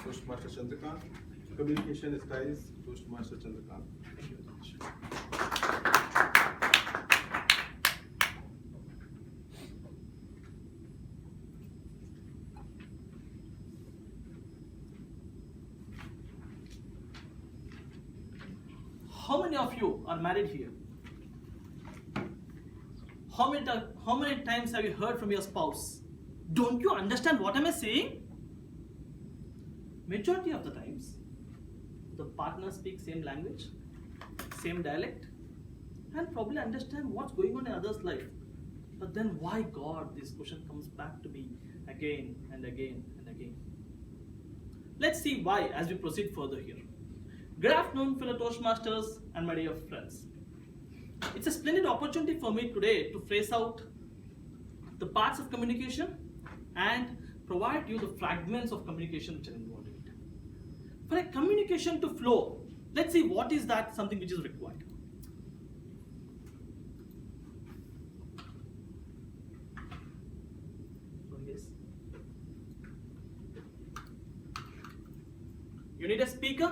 Toastmaster Chandrakant. Communication styles, Toastmaster Chandrakant. Thank you very much. How many of you are married here? How many times have you heard from your spouse? Don't you understand what am I saying? Majority of the times, the partner speaks same language, same dialect, and probably understand what's going on in others' life. But then why God, this question comes back to me again and again and again. Let's see why as we proceed further here. Good afternoon, fellow Toastmasters and my dear friends. It's a splendid opportunity for me today to phrase out the parts of communication and provide you the fragments of communication which are involved in it. For a communication to flow, let's see what is that something which is required. So yes, you need a speaker,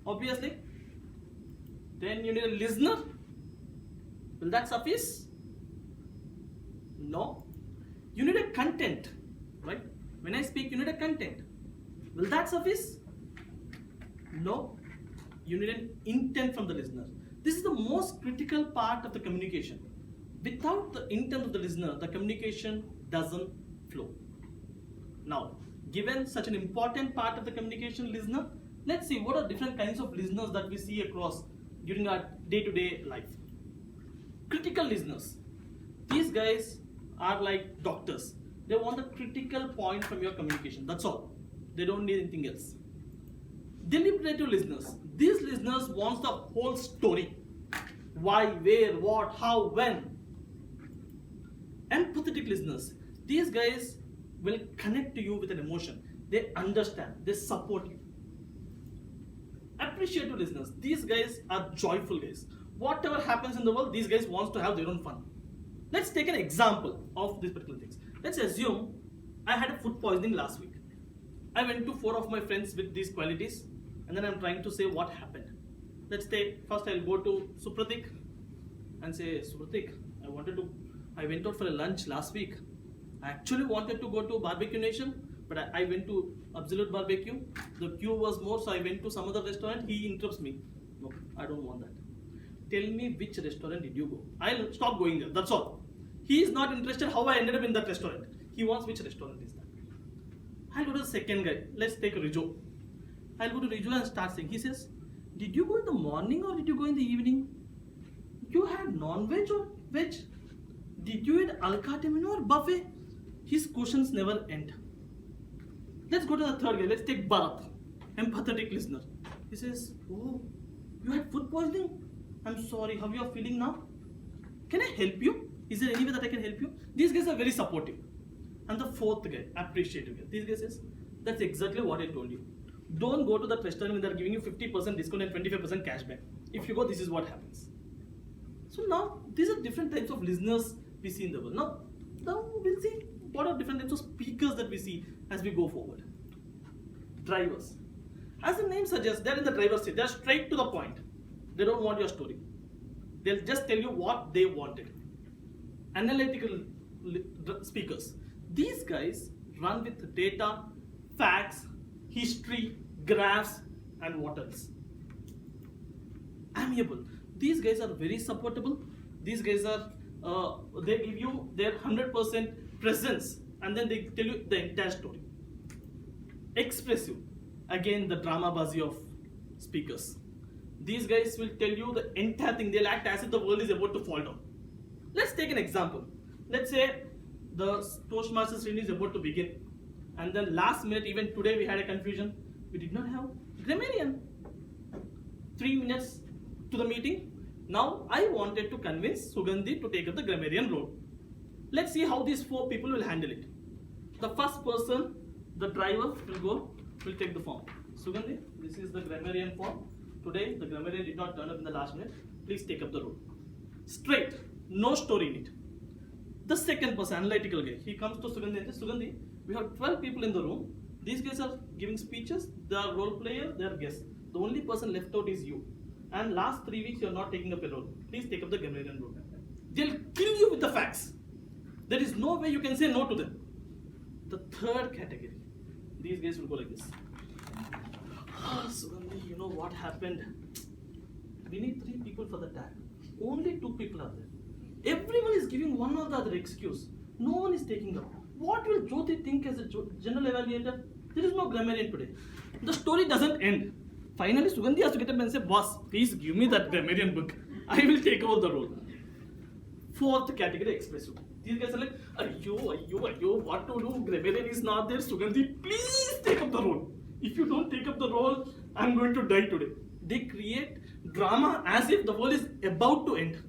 obviously. Then you need a listener. Will that suffice? No. You need a content, right? When I speak, you need a content. Will that suffice? No. You need an intent from the listener. This is the most critical part of the communication. Without the intent of the listener, the communication doesn't flow. Now, given such an important part of the communication, listener, let's see what are different kinds of listeners that we see across during our day-to-day life. Critical listeners. These guys are like doctors. They want a critical point from your communication. That's all. They don't need anything else. Deliberative listeners. These listeners want the whole story. Why, where, what, how, when. Empathetic listeners. These guys will connect to you with an emotion. They understand. They support you. Appreciative listeners. These guys are joyful guys. Whatever happens in the world, these guys want to have their own fun. Let's take an example of these particular things. Let's assume I had a food poisoning last week. I went to 4 of my friends with these qualities, and then I'm trying to say what happened. Let's take, first I'll go to Supratik and say, Supratik, I went out for a lunch last week. I actually wanted to go to Barbecue Nation, but I went to Absolute Barbecue. The queue was more, so I went to some other restaurant. He interrupts me. No, I don't want that. Tell me which restaurant did you go? I'll stop going there. That's all. He is not interested how I ended up in that restaurant. He wants which restaurant is that. I'll go to the second guy. Let's take Rijo. I'll go to Rijo and start saying. He says, did you go in the morning or did you go in the evening? You had non-veg or veg? Did you eat al-kate menu or buffet? His questions never end. Let's go to the third guy. Let's take Bharat, empathetic listener. He says, oh, you had food poisoning? I'm sorry, how you are feeling now? Can I help you? Is there any way that I can help you? These guys are very supportive. And the fourth guy, appreciative guy. These guys says, that's exactly what I told you. Don't go to that restaurant when they're giving you 50% discount and 25% cashback. If you go, this is what happens. So now, these are different types of listeners we see in the world. Now we'll see what are different types of speakers that we see as we go forward. Drivers. As the name suggests, they're in the driver's seat. They're straight to the point. They don't want your story. They'll just tell you what they wanted. Analytical speakers. These guys run with data, facts, history, graphs, and what else? Amiable. These guys are very supportable. These guys are, they give you their 100% presence and then they tell you the entire story. Expressive. Again, the drama-bazi of speakers. These guys will tell you the entire thing. They'll act as if the world is about to fall down. Let's take an example. Let's say the Toastmasters training is about to begin. And then last minute, even today we had a confusion. We did not have grammarian. 3 minutes to the meeting. Now I wanted to convince Sugandhi to take up the grammarian role. Let's see how these 4 people will handle it. The first person, the driver, will take the form. Sugandhi, this is the grammarian form. Today, the grammarian did not turn up in the last minute. Please take up the role. Straight, no story in it. The second person, analytical guy, he comes to Sugandhi and says, Sugandhi, we have 12 people in the room. These guys are giving speeches, they are role players, they are guests. The only person left out is you. And last 3 weeks you are not taking up a role. Please take up the grammarian role. They'll kill you with the facts. There is no way you can say no to them. The third category, these guys will go like this. Suddenly, you know what happened? We need 3 people for the tag. Only 2 people are there. Everyone is giving one or the other excuse. No one is taking up. What will Jyoti think as a general evaluator? There is no grammarian today. The story doesn't end. Finally, Sugandhi has to get up and say, boss, please give me that grammarian book. I will take over the role. Fourth category, expressive. These guys are like, ayyo, what to do? Grammarian is not there. Sugandhi, please take up the role. If you don't take up the role, I'm going to die today. They create drama as if the world is about to end.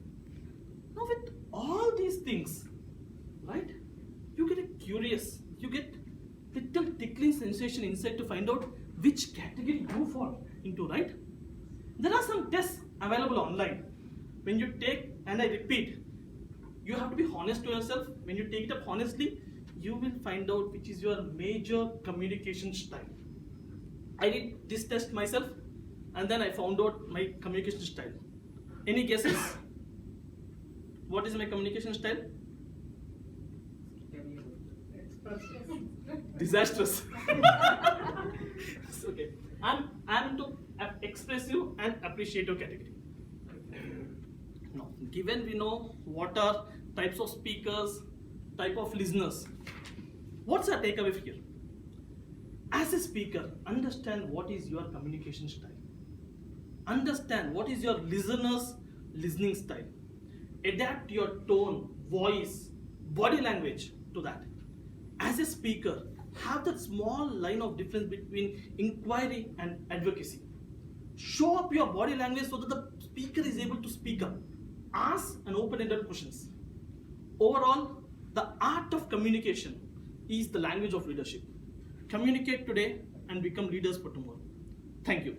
Now with all these things, right, you get a curious, you get little tickling sensation inside to find out which category you fall into, right? There are some tests available online. When you take, and I repeat, you have to be honest to yourself. When you take it up honestly, you will find out which is your major communication style. I did this test myself, and then I found out my communication style. Any guesses? What is my communication style? Disastrous. Okay. I'm into expressive and appreciative category. Now, given we know what are types of speakers, type of listeners, what's our takeaway here? As a speaker, understand what is your communication style. Understand what is your listener's listening style. Adapt your tone, voice, body language to that. As a speaker, have that small line of difference between inquiry and advocacy. Show up your body language so that the speaker is able to speak up. Ask and open-ended questions. Overall, the art of communication is the language of leadership. Communicate today and become leaders for tomorrow. Thank you.